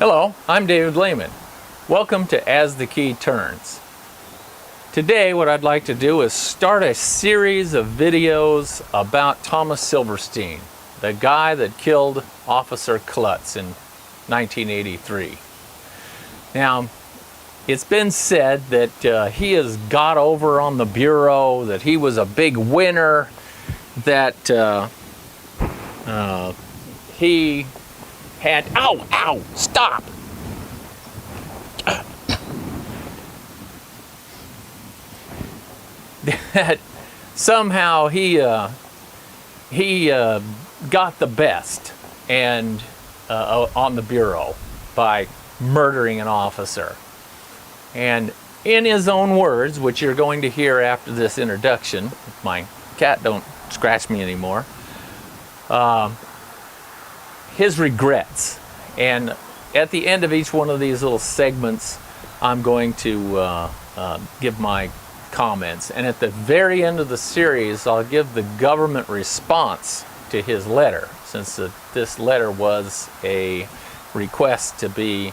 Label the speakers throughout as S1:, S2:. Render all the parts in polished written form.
S1: Hello, I'm David Lehman. Welcome to As the Key Turns. Today what I'd like to do is start a series of videos about Thomas Silverstein, the guy that killed Officer Klutz in 1983. Now, it's been said that he has got over on the Bureau, that he was a big winner, that he had, ow, stop! That somehow he got the best and on the Bureau by murdering an officer. And in his own words, which you're going to hear after this introduction, if my cat don't scratch me anymore, his regrets. And at the end of each one of these little segments, I'm going to give my comments. And at the very end of the series, I'll give the government response to his letter, since this letter was a request to be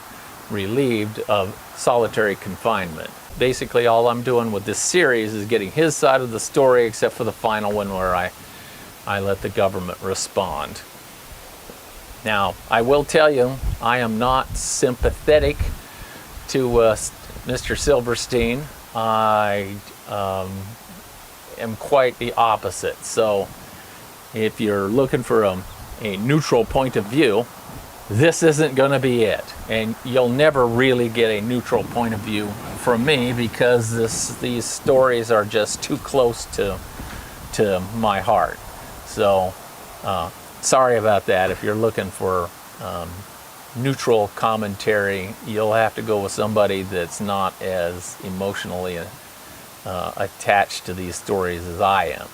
S1: relieved of solitary confinement. Basically, all I'm doing with this series is getting his side of the story, except for the final one where I let the government respond. Now, I will tell you, I am not sympathetic to Mr. Silverstein. I am quite the opposite. So, if you're looking for a neutral point of view, this isn't going to be it. And you'll never really get a neutral point of view from me, because these stories are just too close to my heart. So, sorry about that. If you're looking for neutral commentary, you'll have to go with somebody that's not as emotionally attached to these stories as I am.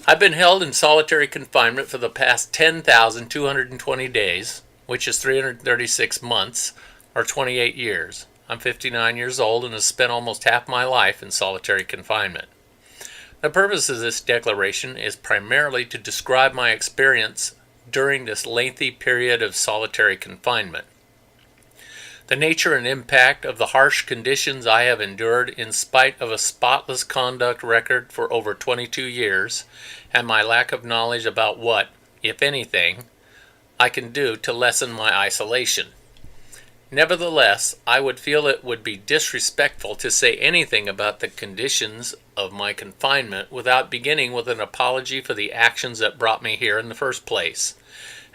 S1: I've been held in solitary confinement for the past 10,220 days, which is 336 months, or 28 years. I'm 59 years old and have spent almost half my life in solitary confinement. The purpose of this declaration is primarily to describe my experience during this lengthy period of solitary confinement. The nature and impact of the harsh conditions I have endured in spite of a spotless conduct record for over 22 years, and my lack of knowledge about what, if anything, I can do to lessen my isolation. Nevertheless, I would feel it would be disrespectful to say anything about the conditions of my confinement without beginning with an apology for the actions that brought me here in the first place.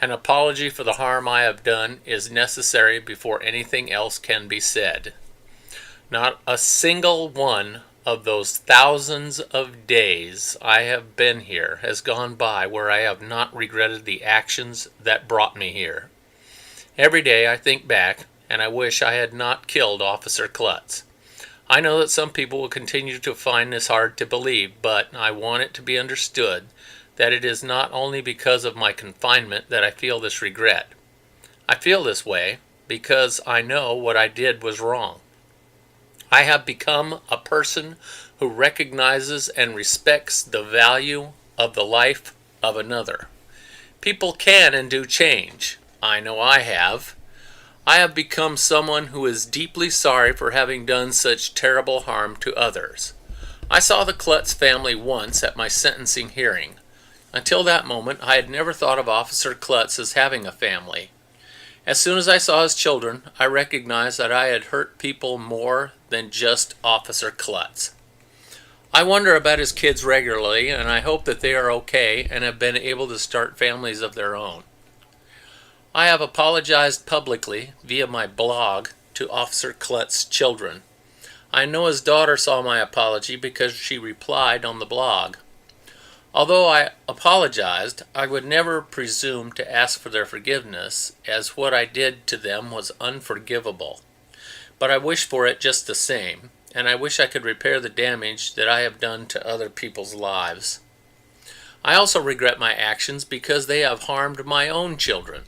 S1: An apology for the harm I have done is necessary before anything else can be said. Not a single one of those thousands of days I have been here has gone by where I have not regretted the actions that brought me here. Every day I think back, and I wish I had not killed Officer Klutz. I know that some people will continue to find this hard to believe, but I want it to be understood that it is not only because of my confinement that I feel this regret. I feel this way because I know what I did was wrong. I have become a person who recognizes and respects the value of the life of another. People can and do change. I know I have. I have become someone who is deeply sorry for having done such terrible harm to others. I saw the Klutz family once at my sentencing hearing. Until that moment, I had never thought of Officer Klutz as having a family. As soon as I saw his children, I recognized that I had hurt people more than just Officer Klutz. I wonder about his kids regularly, and I hope that they are okay and have been able to start families of their own. I have apologized publicly via my blog to Officer Klutz's children. I know his daughter saw my apology because she replied on the blog. Although I apologized, I would never presume to ask for their forgiveness, as what I did to them was unforgivable. But I wish for it just the same, and I wish I could repair the damage that I have done to other people's lives. I also regret my actions because they have harmed my own children.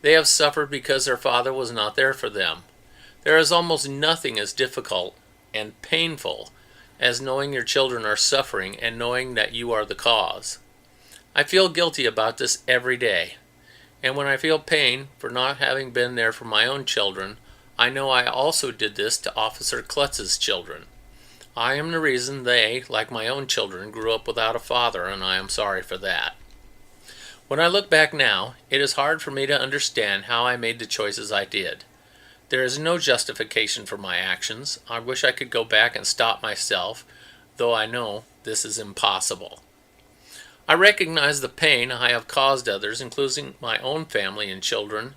S1: They have suffered because their father was not there for them. There is almost nothing as difficult and painful as knowing your children are suffering and knowing that you are the cause. I feel guilty about this every day. And when I feel pain for not having been there for my own children, I know I also did this to Officer Klutz's children. I am the reason they, like my own children, grew up without a father, and I am sorry for that. When I look back now, it is hard for me to understand how I made the choices I did. There is no justification for my actions. I wish I could go back and stop myself, though I know this is impossible. I recognize the pain I have caused others, including my own family and children,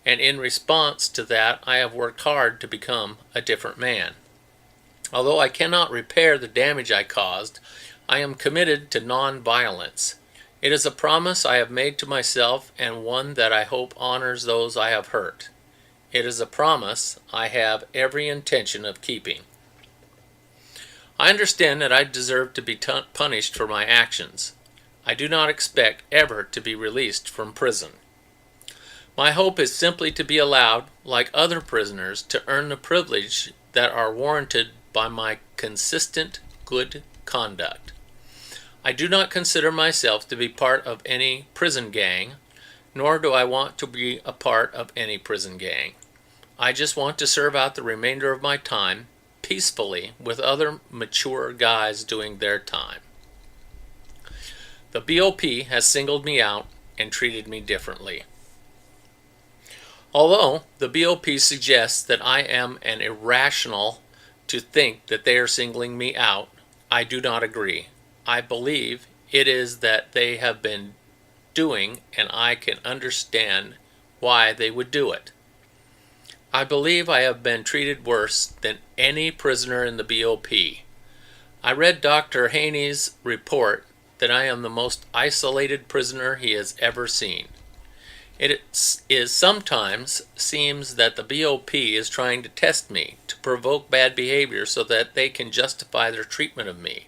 S1: and in response to that, I have worked hard to become a different man. Although I cannot repair the damage I caused, I am committed to non-violence. It is a promise I have made to myself and one that I hope honors those I have hurt. It is a promise I have every intention of keeping. I understand that I deserve to be punished for my actions. I do not expect ever to be released from prison. My hope is simply to be allowed, like other prisoners, to earn the privilege that are warranted by my consistent good conduct. I do not consider myself to be part of any prison gang, nor do I want to be a part of any prison gang. I just want to serve out the remainder of my time peacefully with other mature guys doing their time. The BOP has singled me out and treated me differently. Although the BOP suggests that I am an irrational to think that they are singling me out, I do not agree. I believe it is that they have been doing, and I can understand why they would do it. I believe I have been treated worse than any prisoner in the BOP. I read Dr. Haney's report that I am the most isolated prisoner he has ever seen. It sometimes seems that the BOP is trying to test me, to provoke bad behavior so that they can justify their treatment of me.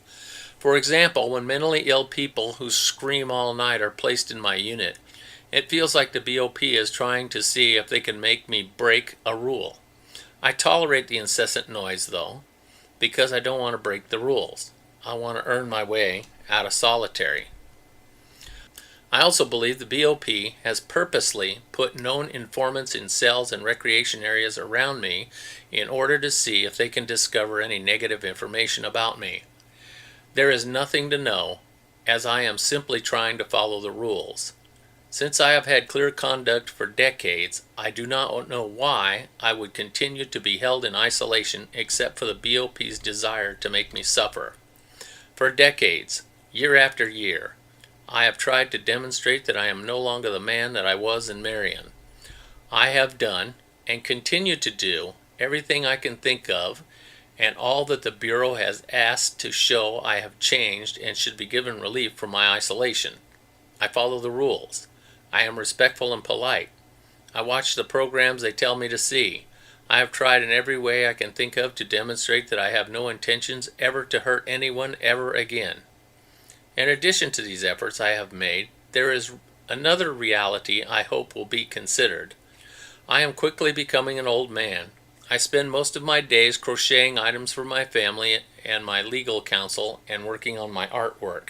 S1: For example, when mentally ill people who scream all night are placed in my unit, it feels like the BOP is trying to see if they can make me break a rule. I tolerate the incessant noise, though, because I don't want to break the rules. I want to earn my way out of solitary. I also believe the BOP has purposely put known informants in cells and recreation areas around me in order to see if they can discover any negative information about me. There is nothing to know, as I am simply trying to follow the rules. Since I have had clear conduct for decades, I do not know why I would continue to be held in isolation except for the BOP's desire to make me suffer. For decades, year after year, I have tried to demonstrate that I am no longer the man that I was in Marion. I have done, and continue to do, everything I can think of, and all that the Bureau has asked to show I have changed and should be given relief from my isolation. I follow the rules. I am respectful and polite. I watch the programs they tell me to see. I have tried in every way I can think of to demonstrate that I have no intentions ever to hurt anyone ever again. In addition to these efforts I have made, there is another reality I hope will be considered. I am quickly becoming an old man. I spend most of my days crocheting items for my family and my legal counsel and working on my artwork.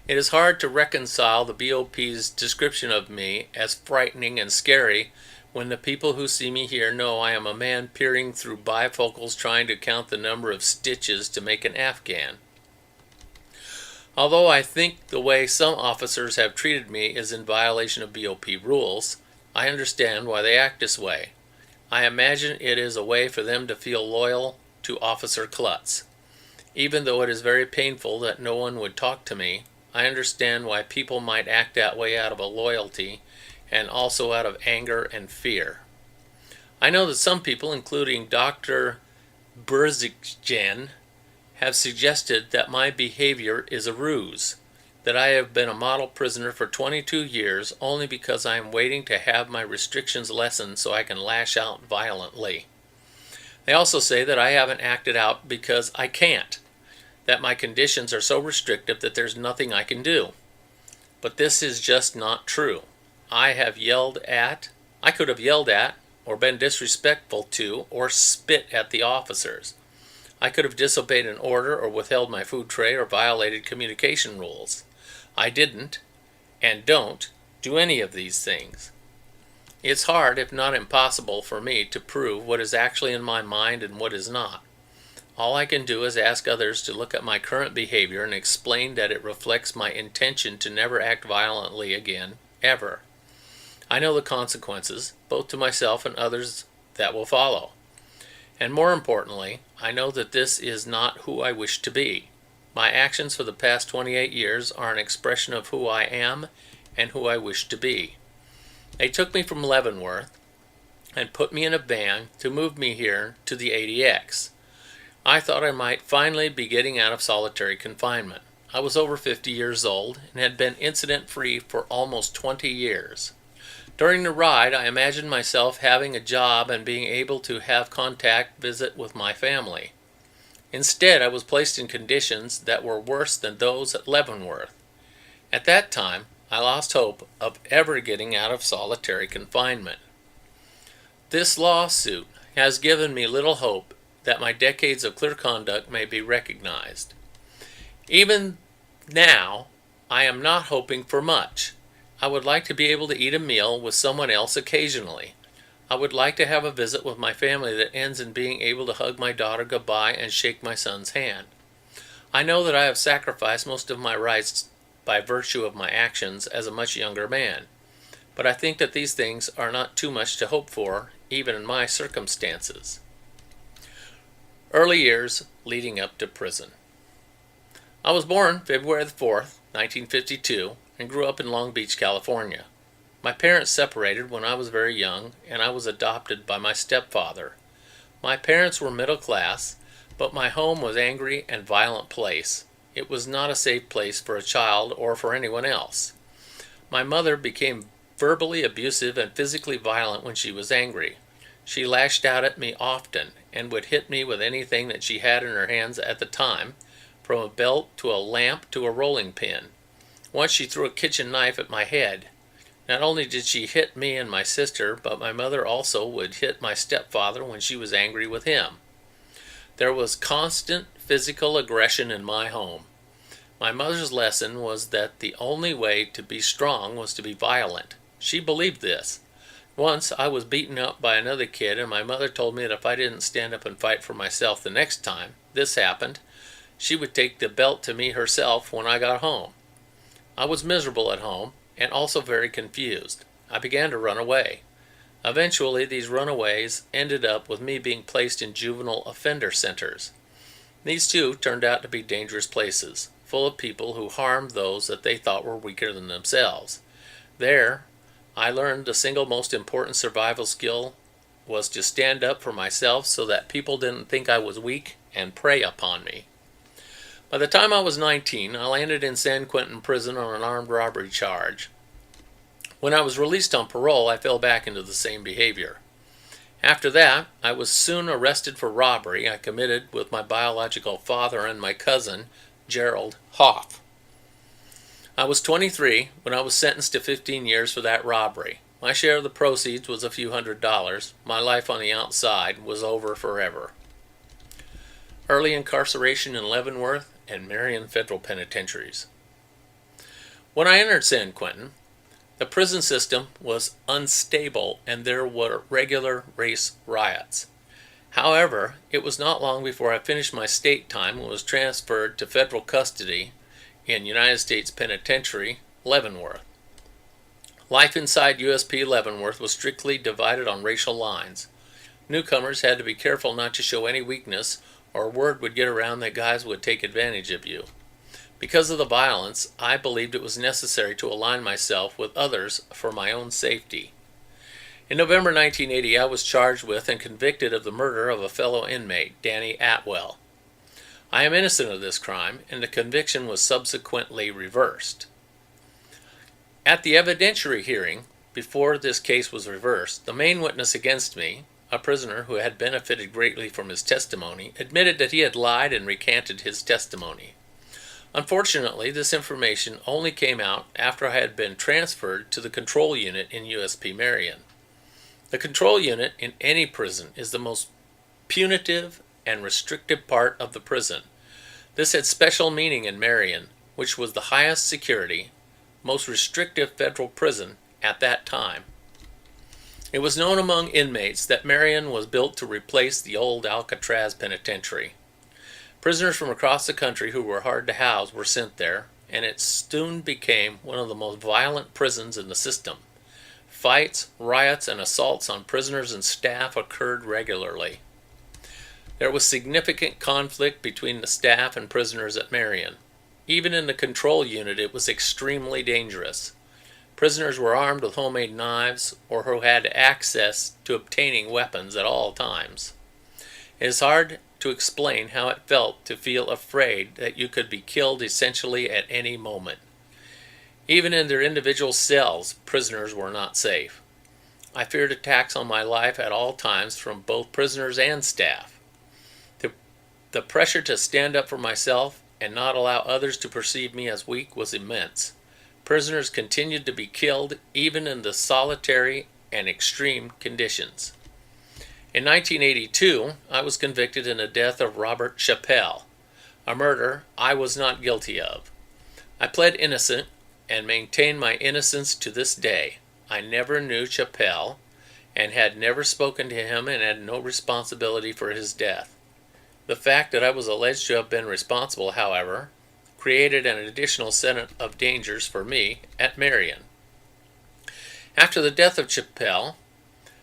S1: It is hard to reconcile the BOP's description of me as frightening and scary when the people who see me here know I am a man peering through bifocals trying to count the number of stitches to make an Afghan. Although I think the way some officers have treated me is in violation of BOP rules, I understand why they act this way. I imagine it is a way for them to feel loyal to Officer Klutz. Even though it is very painful that no one would talk to me, I understand why people might act that way out of a loyalty and also out of anger and fear. I know that some people, including Dr. Berzikjan, have suggested that my behavior is a ruse, that I have been a model prisoner for 22 years only because I am waiting to have my restrictions lessened so I can lash out violently. They also say that I haven't acted out because I can't, that my conditions are so restrictive that there's nothing I can do. But this is just not true. I could have yelled at, or been disrespectful to, or spit at the officers. I could have disobeyed an order or withheld my food tray or violated communication rules. I didn't, and don't, do any of these things. It's hard, if not impossible, for me to prove what is actually in my mind and what is not. All I can do is ask others to look at my current behavior and explain that it reflects my intention to never act violently again, ever. I know the consequences, both to myself and others, that will follow. And more importantly, I know that this is not who I wish to be. My actions for the past 28 years are an expression of who I am and who I wish to be. They took me from Leavenworth and put me in a van to move me here to the ADX. I thought I might finally be getting out of solitary confinement. I was over 50 years old and had been incident-free for almost 20 years. During the ride, I imagined myself having a job and being able to have contact visit with my family. Instead, I was placed in conditions that were worse than those at Leavenworth. At that time, I lost hope of ever getting out of solitary confinement. This lawsuit has given me little hope that my decades of clear conduct may be recognized. Even now, I am not hoping for much. I would like to be able to eat a meal with someone else occasionally. I would like to have a visit with my family that ends in being able to hug my daughter goodbye and shake my son's hand. I know that I have sacrificed most of my rights by virtue of my actions as a much younger man, but I think that these things are not too much to hope for, even in my circumstances. Early years leading up to prison. I was born February the 4th, 1952, and grew up in Long Beach, California. My parents separated when I was very young, and I was adopted by my stepfather. My parents were middle class, but my home was an angry and violent place. It was not a safe place for a child or for anyone else. My mother became verbally abusive and physically violent when she was angry. She lashed out at me often and would hit me with anything that she had in her hands at the time, from a belt to a lamp to a rolling pin. Once she threw a kitchen knife at my head. Not only did she hit me and my sister, but my mother also would hit my stepfather when she was angry with him. There was constant physical aggression in my home. My mother's lesson was that the only way to be strong was to be violent. She believed this. Once I was beaten up by another kid, and my mother told me that if I didn't stand up and fight for myself the next time this happened, she would take the belt to me herself when I got home. I was miserable at home and also very confused. I began to run away. Eventually, these runaways ended up with me being placed in juvenile offender centers. These too turned out to be dangerous places, full of people who harmed those that they thought were weaker than themselves. There, I learned the single most important survival skill was to stand up for myself so that people didn't think I was weak and prey upon me. By the time I was 19, I landed in San Quentin prison on an armed robbery charge. When I was released on parole, I fell back into the same behavior. After that, I was soon arrested for robbery I committed with my biological father and my cousin, Gerald Hoff. I was 23 when I was sentenced to 15 years for that robbery. My share of the proceeds was a few $100s. My life on the outside was over forever. Early incarceration in Leavenworth and Marion federal penitentiaries. When I entered San Quentin, the prison system was unstable and there were regular race riots. However, it was not long before I finished my state time and was transferred to federal custody in United States Penitentiary, Leavenworth. Life inside USP Leavenworth was strictly divided on racial lines. Newcomers had to be careful not to show any weakness, or word would get around that guys would take advantage of you. Because of the violence, I believed it was necessary to align myself with others for my own safety. In November 1980, I was charged with and convicted of the murder of a fellow inmate, Danny Atwell. I am innocent of this crime, and the conviction was subsequently reversed. At the evidentiary hearing, before this case was reversed, the main witness against me, a prisoner who had benefited greatly from his testimony, admitted that he had lied and recanted his testimony. Unfortunately, this information only came out after I had been transferred to the control unit in USP Marion. The control unit in any prison is the most punitive and restrictive part of the prison. This had special meaning in Marion, which was the highest security, most restrictive federal prison at that time. It was known among inmates that Marion was built to replace the old Alcatraz penitentiary. Prisoners from across the country who were hard to house were sent there, and it soon became one of the most violent prisons in the system. Fights, riots, and assaults on prisoners and staff occurred regularly. There was significant conflict between the staff and prisoners at Marion. Even in the control unit, it was extremely dangerous. Prisoners were armed with homemade knives or who had access to obtaining weapons at all times. It is hard to explain how it felt to feel afraid that you could be killed essentially at any moment. Even in their individual cells, prisoners were not safe. I feared attacks on my life at all times from both prisoners and staff. The pressure to stand up for myself and not allow others to perceive me as weak was immense. Prisoners continued to be killed even in the solitary and extreme conditions. In 1982, I was convicted in the death of Robert Chappelle, a murder I was not guilty of. I pled innocent and maintain my innocence to this day. I never knew Chappelle and had never spoken to him and had no responsibility for his death. The fact that I was alleged to have been responsible, however, created an additional set of dangers for me at Marion. After the death of Chappelle,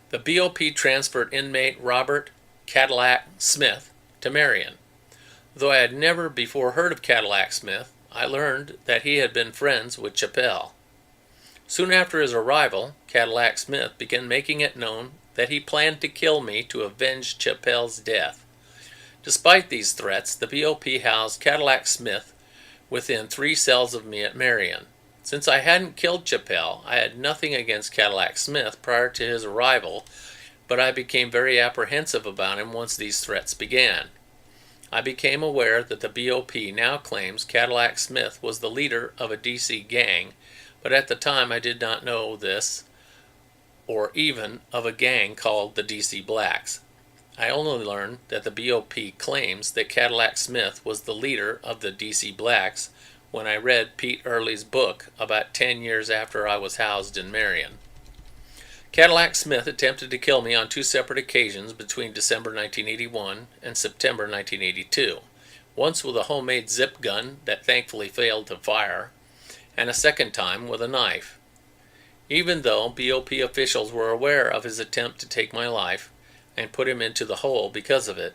S1: the BOP transferred inmate Robert Cadillac Smith to Marion. Though I had never before heard of Cadillac Smith, I learned that he had been friends with Chappelle. Soon after his arrival, Cadillac Smith began making it known that he planned to kill me to avenge Chappelle's death. Despite these threats, the BOP housed Cadillac Smith within 3 cells of me at Marion. Since I hadn't killed Chappelle, I had nothing against Cadillac Smith prior to his arrival, but I became very apprehensive about him once these threats began. I became aware that the BOP now claims Cadillac Smith was the leader of a DC gang, but at the time I did not know this, or even of a gang called the DC Blacks. I only learned that the BOP claims that Cadillac Smith was the leader of the DC Blacks when I read Pete Early's book about 10 years after I was housed in Marion. Cadillac Smith attempted to kill me on 2 separate occasions between December 1981 and September 1982, once with a homemade zip gun that thankfully failed to fire, and a second time with a knife. Even though BOP officials were aware of his attempt to take my life, and put him into the hole because of it,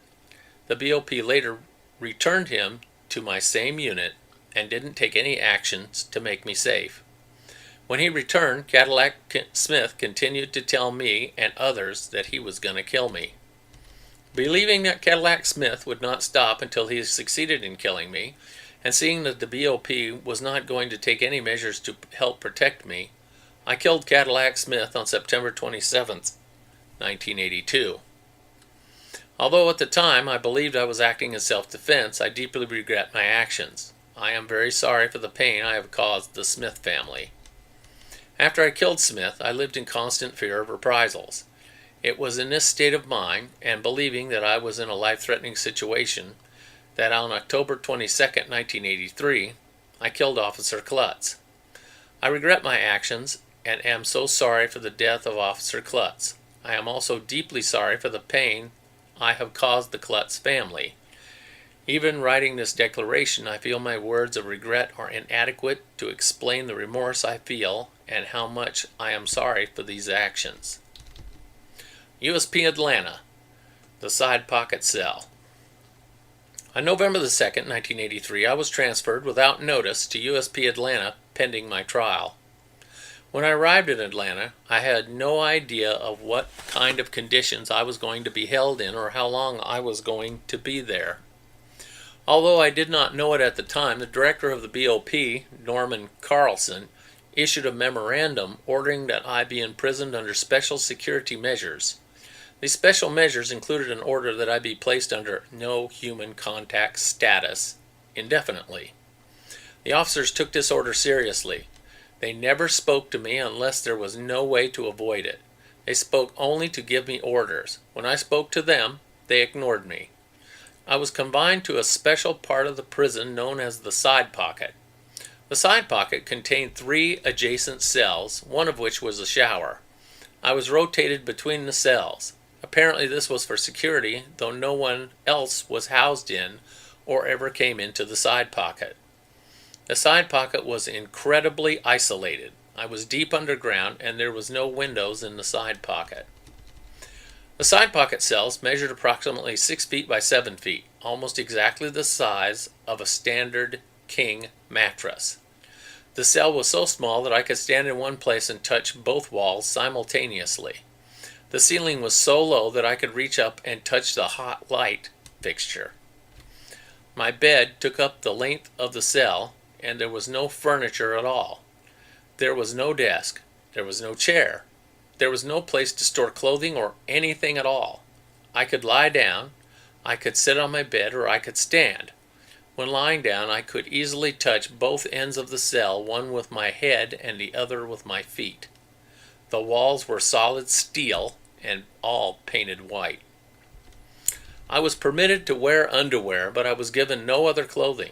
S1: the BOP later returned him to my same unit and didn't take any actions to make me safe. When he returned, Cadillac Smith continued to tell me and others that he was going to kill me. Believing that Cadillac Smith would not stop until he succeeded in killing me, and seeing that the BOP was not going to take any measures to help protect me, I killed Cadillac Smith on September 27th, 1982. Although at the time I believed I was acting in self-defense, I deeply regret my actions. I am very sorry for the pain I have caused the Smith family. After I killed Smith, I lived in constant fear of reprisals. It was in this state of mind, and believing that I was in a life-threatening situation, that on October 22, 1983, I killed Officer Klutz. I regret my actions and am so sorry for the death of Officer Klutz. I am also deeply sorry for the pain I have caused the Klutz family. Even writing this declaration, I feel my words of regret are inadequate to explain the remorse I feel and how much I am sorry for these actions. USP Atlanta, the side pocket cell. On November the 2nd, 1983, I was transferred without notice to USP Atlanta pending my trial. When I arrived in Atlanta, I had no idea of what kind of conditions I was going to be held in or how long I was going to be there. Although I did not know it at the time, the director of the BOP, Norman Carlson, issued a memorandum ordering that I be imprisoned under special security measures. These special measures included an order that I be placed under no human contact status indefinitely. The officers took this order seriously. They never spoke to me unless there was no way to avoid it. They spoke only to give me orders. When I spoke to them, they ignored me. I was confined to a special part of the prison known as the side pocket. The side pocket contained 3 adjacent cells, one of which was a shower. I was rotated between the cells. Apparently this was for security, though no one else was housed in or ever came into the side pocket. The side pocket was incredibly isolated. I was deep underground and there was no windows in the side pocket. The side pocket cells measured approximately 6 feet by 7 feet, almost exactly the size of a standard king mattress. The cell was so small that I could stand in one place and touch both walls simultaneously. The ceiling was so low that I could reach up and touch the hot light fixture. My bed took up the length of the cell, and there was no furniture at all. There was no desk. There was no chair. There was no place to store clothing or anything at all. I could lie down, I could sit on my bed, or I could stand. When lying down, I could easily touch both ends of the cell, one with my head and the other with my feet. The walls were solid steel and all painted white. I was permitted to wear underwear, but I was given no other clothing.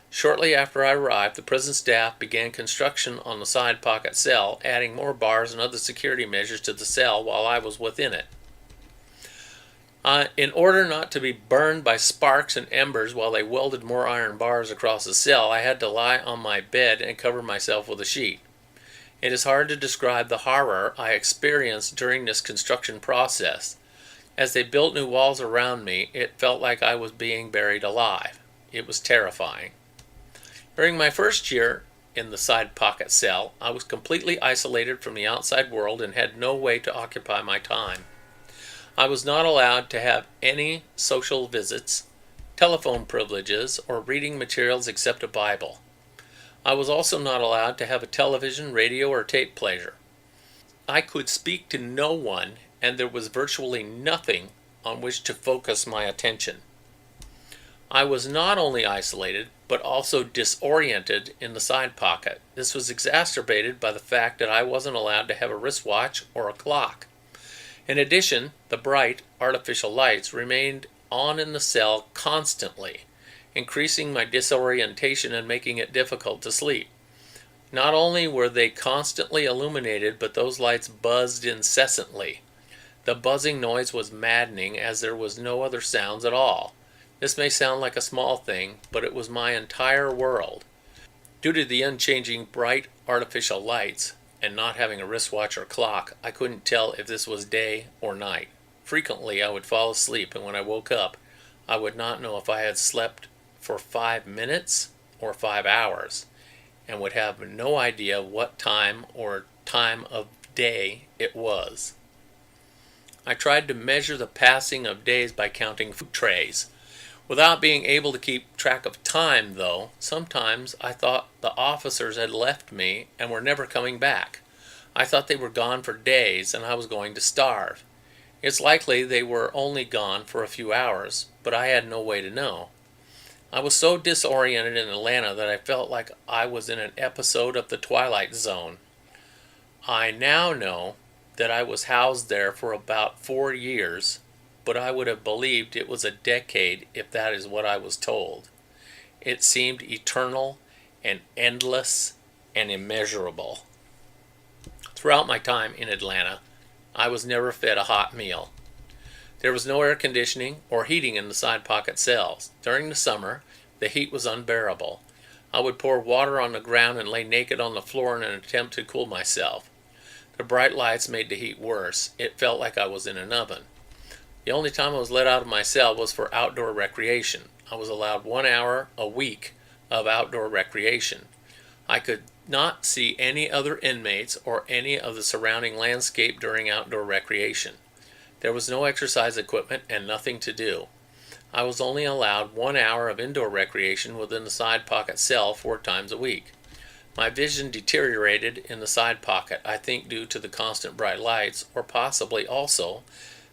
S1: Shortly after I arrived, the prison staff began construction on the side pocket cell, adding more bars and other security measures to the cell while I was within it. In order not to be burned by sparks and embers while they welded more iron bars across the cell, I had to lie on my bed and cover myself with a sheet. It is hard to describe the horror I experienced during this construction process. As they built new walls around me, it felt like I was being buried alive. It was terrifying. During my first year in the side pocket cell, I was completely isolated from the outside world and had no way to occupy my time. I was not allowed to have any social visits, telephone privileges, or reading materials except a Bible. I was also not allowed to have a television, radio, or tape player. I could speak to no one, and there was virtually nothing on which to focus my attention. I was not only isolated, but also disoriented in the side pocket. This was exacerbated by the fact that I wasn't allowed to have a wristwatch or a clock. In addition, the bright, artificial lights remained on in the cell constantly, increasing my disorientation and making it difficult to sleep. Not only were they constantly illuminated, but those lights buzzed incessantly. The buzzing noise was maddening, as there was no other sounds at all. This may sound like a small thing, but it was my entire world. Due to the unchanging bright artificial lights, and not having a wristwatch or clock, I couldn't tell if this was day or night. Frequently, I would fall asleep, and when I woke up, I would not know if I had slept for 5 minutes or 5 hours, and would have no idea what time or time of day it was. I tried to measure the passing of days by counting food trays. Without being able to keep track of time, though, sometimes I thought the officers had left me and were never coming back. I thought they were gone for days and I was going to starve. It's likely they were only gone for a few hours, but I had no way to know. I was so disoriented in Atlanta that I felt like I was in an episode of The Twilight Zone. I now know that I was housed there for about 4 years, but I would have believed it was a decade if that is what I was told. It seemed eternal and endless and immeasurable. Throughout my time in Atlanta, I was never fed a hot meal. There was no air conditioning or heating in the side pocket cells. During the summer, the heat was unbearable. I would pour water on the ground and lay naked on the floor in an attempt to cool myself. The bright lights made the heat worse. It felt like I was in an oven. The only time I was let out of my cell was for outdoor recreation. I was allowed 1 hour a week of outdoor recreation. I could not see any other inmates or any of the surrounding landscape during outdoor recreation. There was no exercise equipment and nothing to do. I was only allowed 1 hour of indoor recreation within the side pocket cell 4 times a week. My vision deteriorated in the side pocket, I think due to the constant bright lights, or possibly also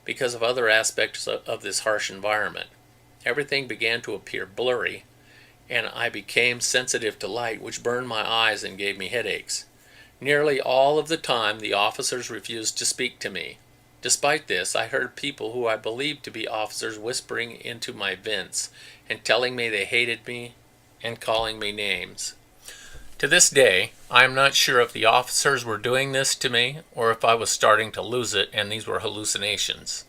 S1: because of other aspects of this harsh environment. Everything began to appear blurry, and I became sensitive to light, which burned my eyes and gave me headaches. Nearly all of the time, the officers refused to speak to me. Despite this, I heard people who I believed to be officers whispering into my vents and telling me they hated me and calling me names. To this day, I am not sure if the officers were doing this to me or if I was starting to lose it and these were hallucinations.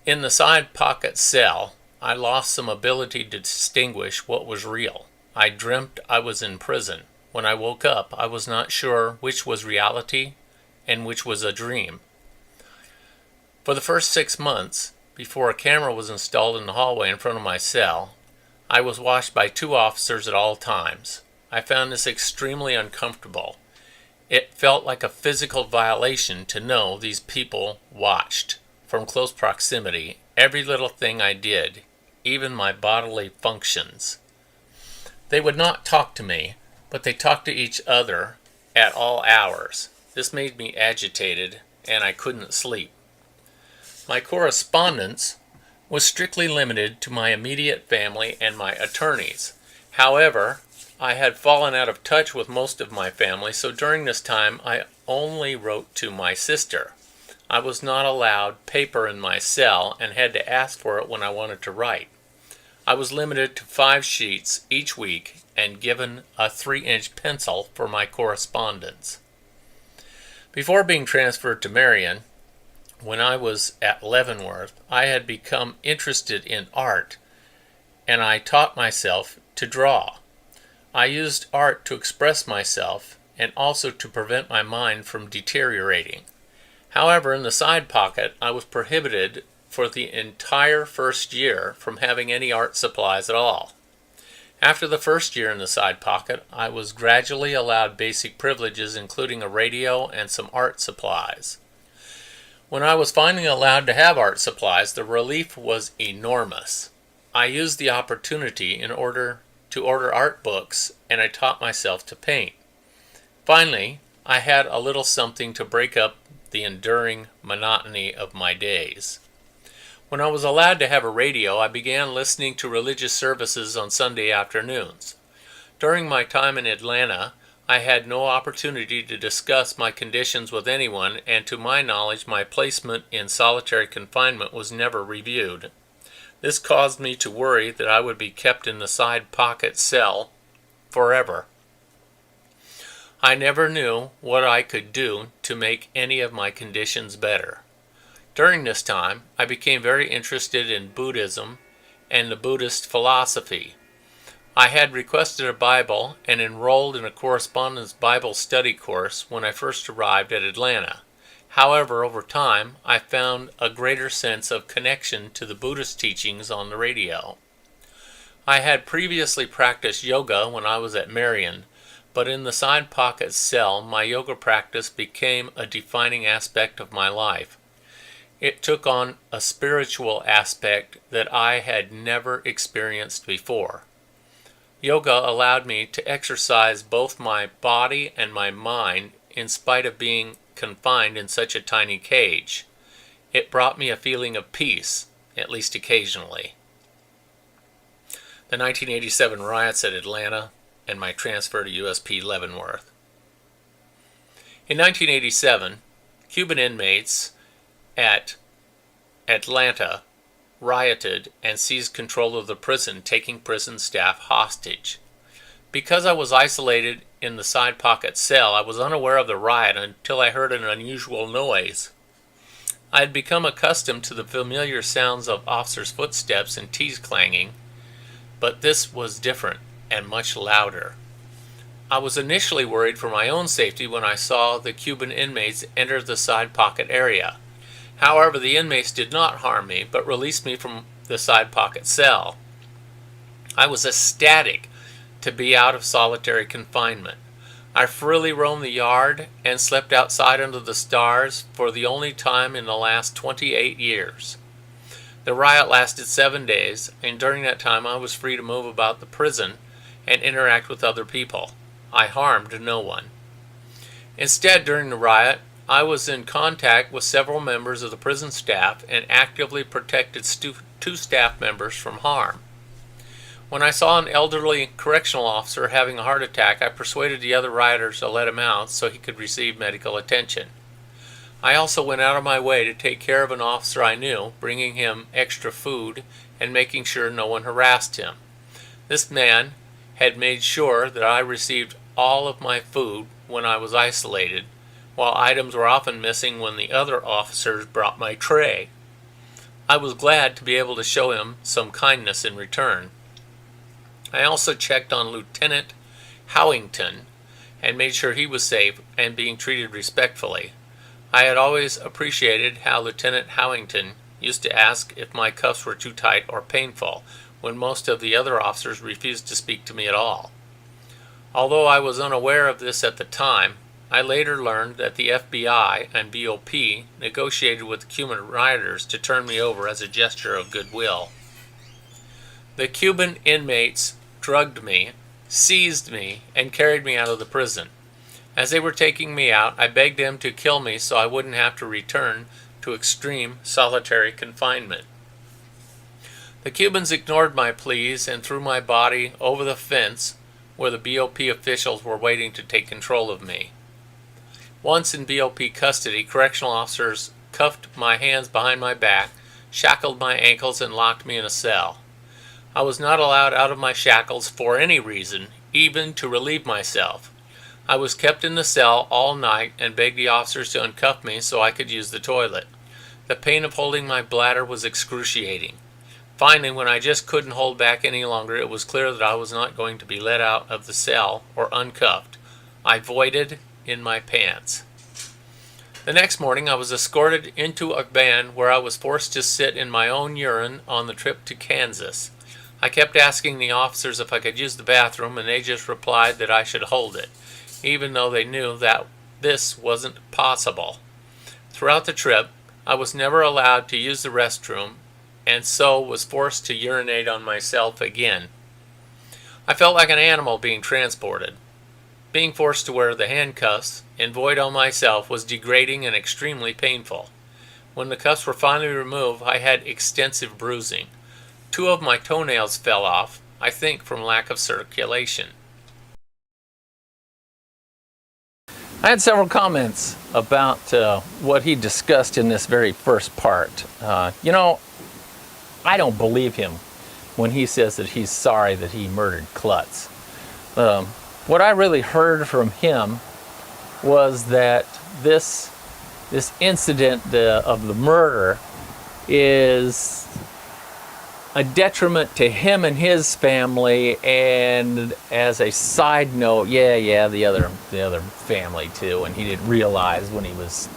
S1: In the side pocket cell, I lost some ability to distinguish what was real. I dreamt I was in prison. When I woke up, I was not sure which was reality and which was a dream. For the first 6 months, before a camera was installed in the hallway in front of my cell, I was watched by 2 officers at all times. I found this extremely uncomfortable. It felt like a physical violation to know these people watched, from close proximity, every little thing I did, even my bodily functions. They would not talk to me, but they talked to each other at all hours. This made me agitated, and I couldn't sleep. My correspondence was strictly limited to my immediate family and my attorneys. However, I had fallen out of touch with most of my family, so during this time I only wrote to my sister. I was not allowed paper in my cell and had to ask for it when I wanted to write. I was limited to 5 sheets each week and given a 3-inch pencil for my correspondence. Before being transferred to Marion, when I was at Leavenworth, I had become interested in art, and I taught myself to draw. I used art to express myself and also to prevent my mind from deteriorating. However, in the side pocket, I was prohibited for the entire first year from having any art supplies at all. After the first year in the side pocket, I was gradually allowed basic privileges, including a radio and some art supplies. When I was finally allowed to have art supplies, the relief was enormous. I used the opportunity in order to order art books, and I taught myself to paint. Finally, I had a little something to break up the enduring monotony of my days. When I was allowed to have a radio, I began listening to religious services on Sunday afternoons. During my time in Atlanta, I had no opportunity to discuss my conditions with anyone, and to my knowledge, my placement in solitary confinement was never reviewed. This caused me to worry that I would be kept in the side pocket cell forever. I never knew what I could do to make any of my conditions better. During this time, I became very interested in Buddhism and the Buddhist philosophy. I had requested a Bible and enrolled in a correspondence Bible study course when I first arrived at Atlanta. However, over time, I found a greater sense of connection to the Buddhist teachings on the radio. I had previously practiced yoga when I was at Marion, but in the side pocket cell, my yoga practice became a defining aspect of my life. It took on a spiritual aspect that I had never experienced before. Yoga allowed me to exercise both my body and my mind in spite of being confined in such a tiny cage. It brought me a feeling of peace, at least occasionally. The 1987 riots at Atlanta and my transfer to USP Leavenworth. In 1987, Cuban inmates at Atlanta rioted and seized control of the prison, taking prison staff hostage. Because I was isolated in the side pocket cell, I was unaware of the riot until I heard an unusual noise. I had become accustomed to the familiar sounds of officers' footsteps and teeth clanging, but this was different and much louder. I was initially worried for my own safety when I saw the Cuban inmates enter the side pocket area. However, the inmates did not harm me, but released me from the side pocket cell. I was ecstatic to be out of solitary confinement. I freely roamed the yard and slept outside under the stars for the only time in the last 28 years. The riot lasted 7 days, and during that time I was free to move about the prison and interact with other people. I harmed no one. Instead, during the riot, I was in contact with several members of the prison staff and actively protected 2 staff members from harm. When I saw an elderly correctional officer having a heart attack, I persuaded the other rioters to let him out so he could receive medical attention. I also went out of my way to take care of an officer I knew, bringing him extra food and making sure no one harassed him. This man had made sure that I received all of my food when I was isolated, while items were often missing when the other officers brought my tray. I was glad to be able to show him some kindness in return. I also checked on Lieutenant Howington and made sure he was safe and being treated respectfully. I had always appreciated how Lieutenant Howington used to ask if my cuffs were too tight or painful, when most of the other officers refused to speak to me at all. Although I was unaware of this at the time, I later learned that the FBI and BOP negotiated with the Cuban rioters to turn me over as a gesture of goodwill. The Cuban inmates drugged me, seized me, and carried me out of the prison. As they were taking me out, I begged them to kill me so I wouldn't have to return to extreme solitary confinement. The Cubans ignored my pleas and threw my body over the fence where the BOP officials were waiting to take control of me. Once in BOP custody, correctional officers cuffed my hands behind my back, shackled my ankles, and locked me in a cell. I was not allowed out of my shackles for any reason, even to relieve myself. I was kept in the cell all night and begged the officers to uncuff me so I could use the toilet. The pain of holding my bladder was excruciating. Finally, when I just couldn't hold back any longer, it was clear that I was not going to be let out of the cell or uncuffed. I voided in my pants. The next morning, I was escorted into a van where I was forced to sit in my own urine on the trip to Kansas. I kept asking the officers if I could use the bathroom, and they just replied that I should hold it, even though they knew that this wasn't possible. Throughout the trip, I was never allowed to use the restroom, and so was forced to urinate on myself again. I felt like an animal being transported. Being forced to wear the handcuffs and void on myself was degrading and extremely painful. When the cuffs were finally removed, I had extensive bruising. 2 of my toenails fell off, I think from lack of circulation. I had several comments about what he discussed in this very first part. I don't believe him when he says that he's sorry that he murdered Klutz. What I really heard from him was that this incident of the murder is a detriment to him and his family, and as a side note, the other family too, and he didn't realize when he was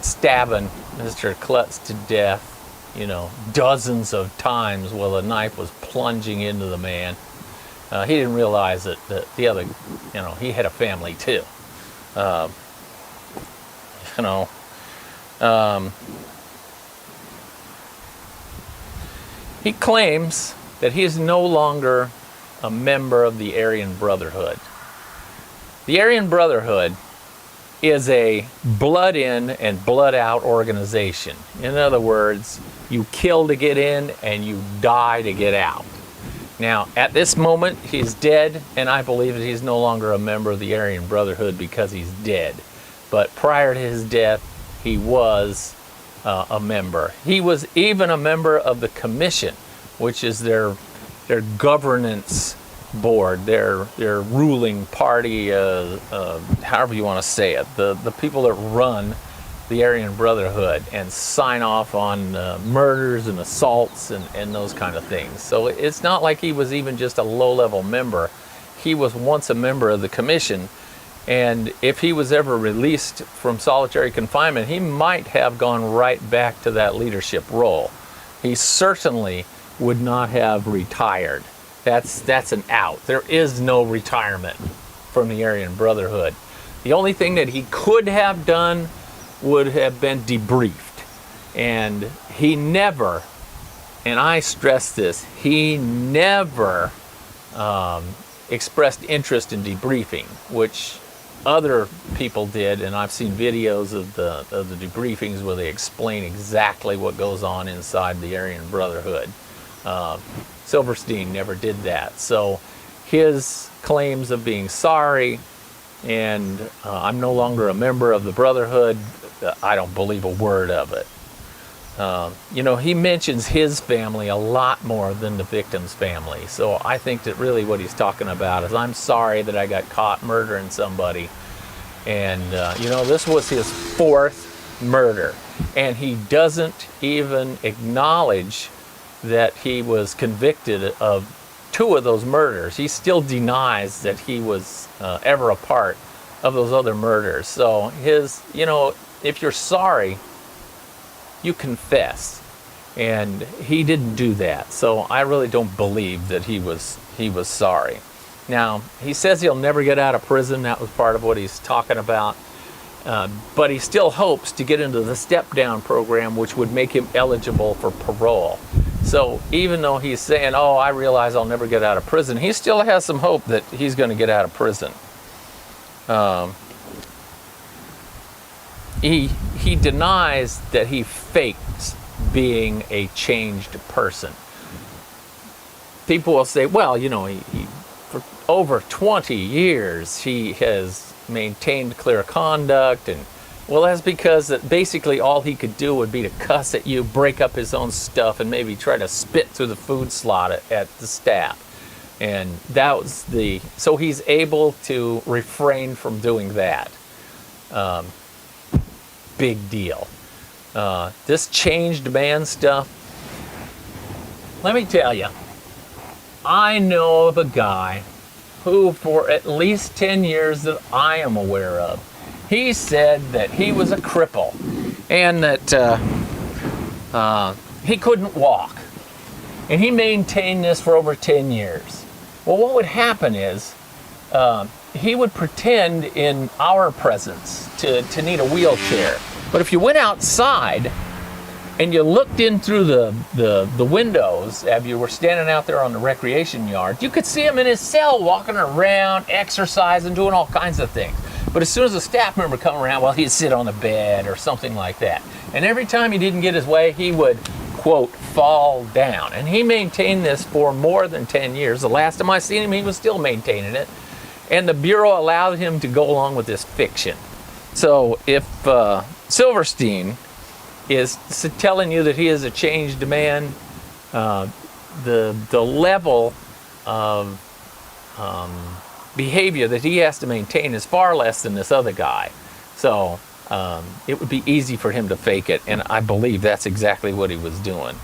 S1: stabbing Mr. Klutz to death, dozens of times while the knife was plunging into the man. He didn't realize that the other, he had a family too. He claims that he is no longer a member of the Aryan Brotherhood. The Aryan Brotherhood is a blood in and blood out organization. In other words, you kill to get in and you die to get out. Now, at this moment, he's dead, and I believe that he's no longer a member of the Aryan Brotherhood because he's dead. But prior to his death, he was a member. He was even a member of the Commission, which is their governance board, their ruling party, however you want to say it, the people that run the Aryan Brotherhood and sign off on murders and assaults and those kind of things. So it's not like he was even just a low-level member. He was once a member of the Commission, and if he was ever released from solitary confinement, he might have gone right back to that leadership role. He certainly would not have retired. That's an out. There is no retirement from the Aryan Brotherhood. The only thing that he could have done would have been debriefed. And he never, and I stress this, he never expressed interest in debriefing, which other people did, and I've seen videos of the debriefings where they explain exactly what goes on inside the Aryan Brotherhood. Silverstein never did that. So his claims of being sorry and I'm no longer a member of the Brotherhood, I don't believe a word of it. he mentions his family a lot more than the victim's family. So I think that really what he's talking about is, I'm sorry that I got caught murdering somebody. And, this was his fourth murder. And he doesn't even acknowledge that he was convicted of 2 of those murders. He still denies that he was ever a part of those other murders. So if you're sorry, you confess. And he didn't do that. So I really don't believe that he was sorry. Now, he says he'll never get out of prison. That was part of what he's talking about. But he still hopes to get into the step-down program, which would make him eligible for parole. So even though he's saying, I realize I'll never get out of prison, he still has some hope that he's going to get out of prison. He denies that he faked being a changed person. People will say, well, he for over 20 years he has maintained clear conduct, and that's because that basically all he could do would be to cuss at you, break up his own stuff, and maybe try to spit through the food slot at the staff. And that was so he's able to refrain from doing that. Big deal. This changed man stuff, let me tell you, I know of a guy who, for at least 10 years that I am aware of, he said that he was a cripple and that he couldn't walk. And he maintained this for over 10 years. Well, what would happen is he would pretend in our presence to need a wheelchair. But if you went outside and you looked in through the windows, as you were standing out there on the recreation yard, you could see him in his cell walking around, exercising, doing all kinds of things. But as soon as a staff member come around, he'd sit on the bed or something like that. And every time he didn't get his way, he would, quote, fall down. And he maintained this for more than 10 years. The last time I seen him, he was still maintaining it. And the Bureau allowed him to go along with this fiction. So if Silverstein is telling you that he is a changed man, the level of behavior that he has to maintain is far less than this other guy. So it would be easy for him to fake it, and I believe that's exactly what he was doing.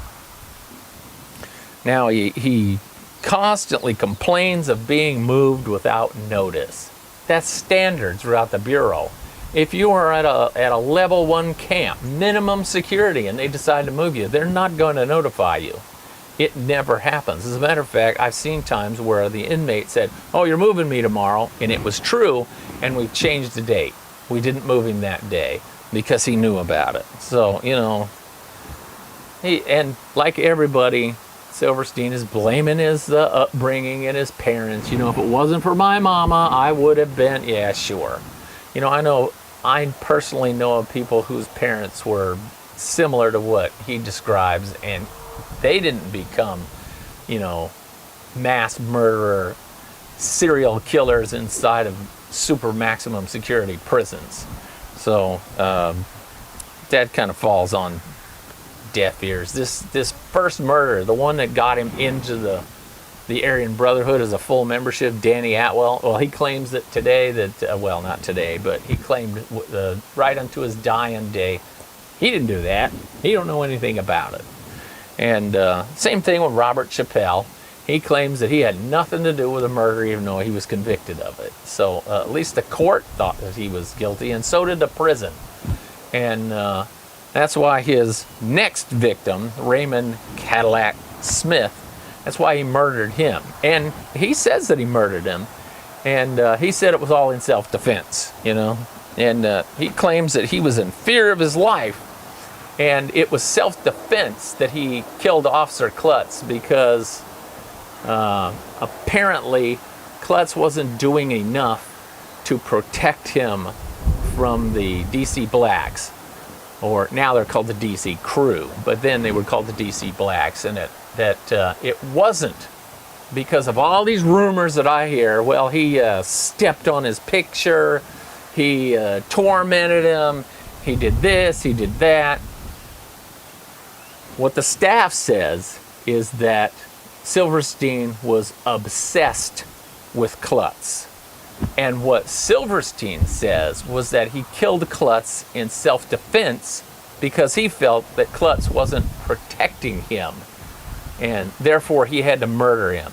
S1: Now, he constantly complains of being moved without notice. That's standard throughout the Bureau. If you are at a level 1 camp, minimum security, and they decide to move you, they're not going to notify you. It never happens. As a matter of fact, I've seen times where the inmate said, you're moving me tomorrow, and it was true, and we've changed the date. We didn't move him that day because he knew about it. So, and like everybody, Silverstein is blaming his upbringing and his parents. If it wasn't for my mama, I would have been, yeah, sure. I personally know of people whose parents were similar to what he describes, and they didn't become, mass murderer, serial killers inside of super maximum security prisons. So that kind of falls on deaf ears. This first murder, the one that got him into the Aryan Brotherhood as a full membership, Danny Atwell, he claims that today that, not today, but he claimed right unto his dying day, he didn't do that. He don't know anything about it. And same thing with Robert Chappelle. He claims that he had nothing to do with the murder, even though he was convicted of it. So at least the court thought that he was guilty, and so did the prison. And that's why his next victim, Raymond Cadillac Smith, that's why he murdered him. And he says that he murdered him. And he said it was all in self-defense, And he claims that he was in fear of his life. And it was self-defense that he killed Officer Klutz because apparently Klutz wasn't doing enough to protect him from the DC Blacks. Or now they're called the DC Crew. But then they were called the DC Blacks. And that it wasn't because of all these rumors that I hear. He stepped on his picture, he tormented him, he did this, he did that. What the staff says is that Silverstein was obsessed with Klutz. And what Silverstein says was that he killed Klutz in self-defense because he felt that Klutz wasn't protecting him, and therefore he had to murder him.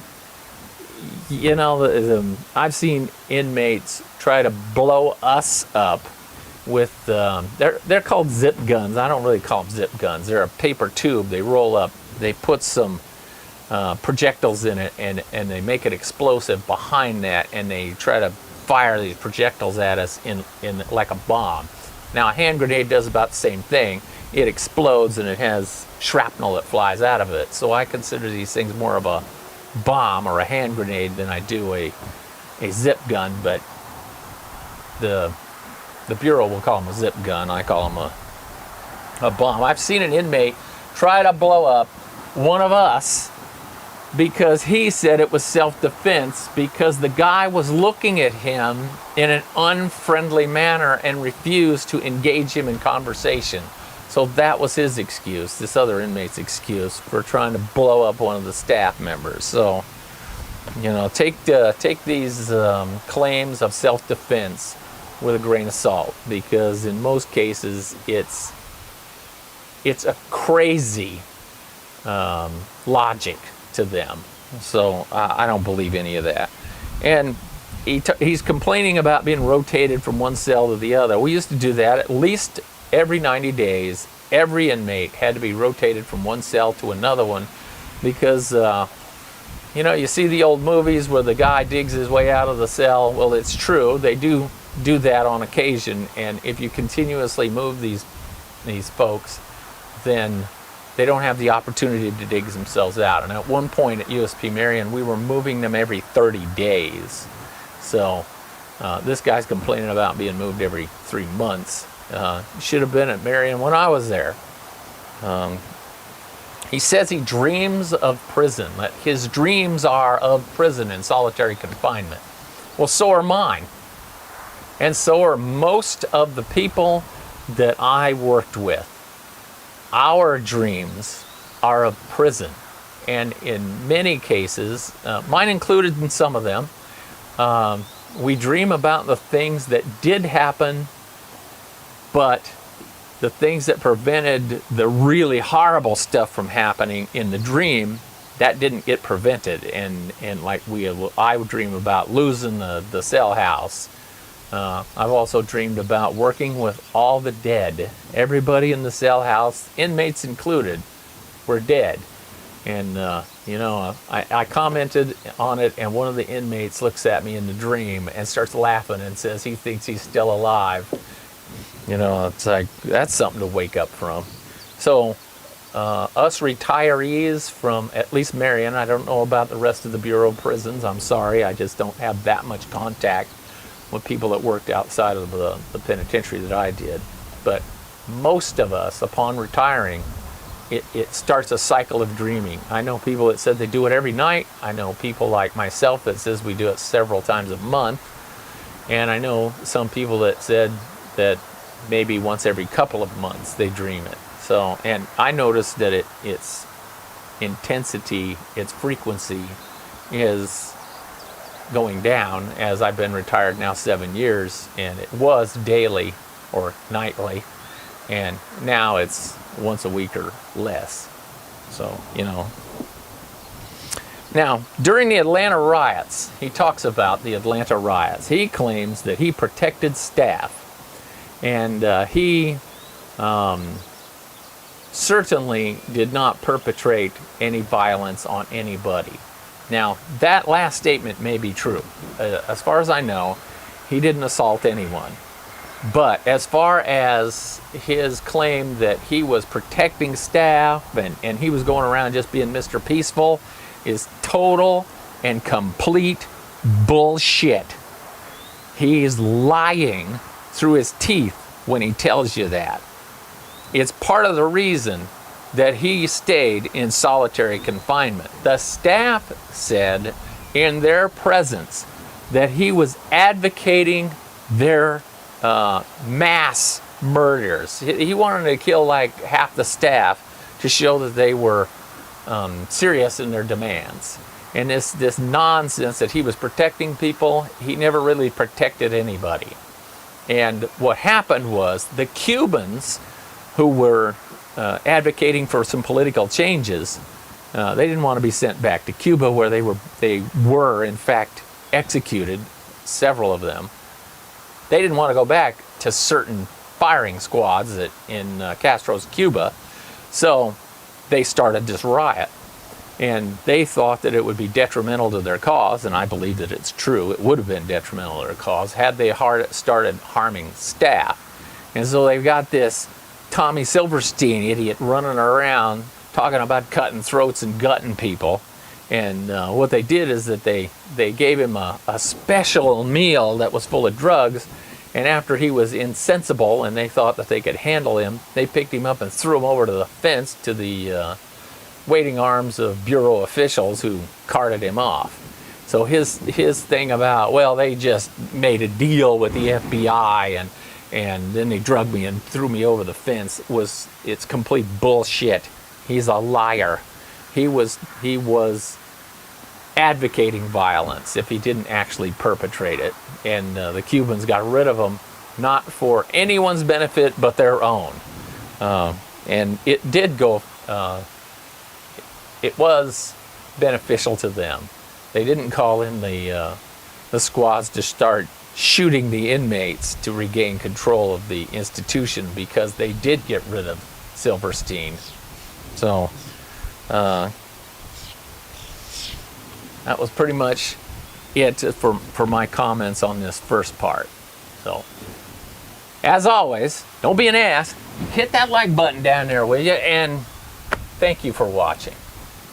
S1: You know, I've seen inmates try to blow us up with, they're called zip guns. I don't really call them zip guns. They're a paper tube. They roll up, they put some projectiles in it, and they make it explosive behind that, and they try to fire these projectiles at us in like a bomb. Now a hand grenade does about the same thing. It explodes and it has shrapnel that flies out of it. So I consider these things more of a bomb or a hand grenade than I do a zip gun, but the Bureau will call them a zip gun. I call them a bomb. I've seen an inmate try to blow up one of us because he said it was self-defense because the guy was looking at him in an unfriendly manner and refused to engage him in conversation. So that was his excuse, this other inmate's excuse for trying to blow up one of the staff members. So, you know, take these claims of self-defense with a grain of salt, because in most cases it's a crazy logic to them. So I don't believe any of that. And he's complaining about being rotated from one cell to the other. We used to do that at least every 90 days. Every inmate had to be rotated from one cell to another one because, you know, you see the old movies where the guy digs his way out of the cell. Well, it's true. They do that on occasion. And if you continuously move these folks, then they don't have the opportunity to dig themselves out. And at one point at USP Marion, we were moving them every 30 days. So this guy's complaining about being moved every 3 months. Should have been at Marion when I was there. He says he dreams of prison, that his dreams are of prison and solitary confinement. Well, so are mine. And so are most of the people that I worked with. Our dreams are of prison. And in many cases, mine included in some of them, we dream about the things that did happen, but the things that prevented the really horrible stuff from happening in the dream, that didn't get prevented. And like I would dream about losing the cell house. I've also dreamed about working with all the dead. Everybody in the cell house, inmates included, were dead. And, you know, I commented on it, and one of the inmates looks at me in the dream and starts laughing and says he thinks he's still alive. You know, it's like, that's something to wake up from. So, us retirees from at least Marion, I don't know about the rest of the Bureau of Prisons, I'm sorry, I just don't have that much contact with people that worked outside of the penitentiary that I did. But most of us, upon retiring, it starts a cycle of dreaming. I know people that said they do it every night. I know people like myself that says we do it several times a month. And I know some people that said that maybe once every couple of months they dream it. So, and I noticed that its intensity, its frequency is going down as I've been retired now 7 years, and it was daily or nightly, and now it's once a week or less. So, you know. Now, during the Atlanta riots, he talks about the Atlanta riots. He claims that he protected staff, and he certainly did not perpetrate any violence on anybody. Now, that last statement may be true. As far as I know, he didn't assault anyone. But as far as his claim that he was protecting staff and he was going around just being Mr. Peaceful is total and complete bullshit. He's lying through his teeth when he tells you that. It's part of the reason that he stayed in solitary confinement. The staff said in their presence that he was advocating their mass murders. He wanted to kill like half the staff to show that they were serious in their demands. And this nonsense that he was protecting people, he never really protected anybody. And what happened was the Cubans who were advocating for some political changes, they didn't want to be sent back to Cuba, where they were in fact executed, several of them. They didn't want to go back to certain firing squads in Castro's Cuba, so they started this riot. And they thought that it would be detrimental to their cause, and I believe that it's true. It would have been detrimental to their cause had they started harming staff. And so they've got this Tommy Silverstein idiot running around talking about cutting throats and gutting people. And what they did is that they gave him a special meal that was full of drugs, and after he was insensible and they thought that they could handle him, they picked him up and threw him over to the fence to the waiting arms of bureau officials who carted him off. So his thing about, well, they just made a deal with the FBI and then they drugged me and threw me over the fence, it's complete bullshit. He's a liar. He was advocating violence if he didn't actually perpetrate it. And the Cubans got rid of him, not for anyone's benefit but their own. And it did go, it was beneficial to them. They didn't call in the squads to start shooting the inmates to regain control of the institution, because they did get rid of Silverstein. So that was pretty much it for my comments on this first part. So, as always, don't be an ass. Hit that like button down there, will you? And thank you for watching.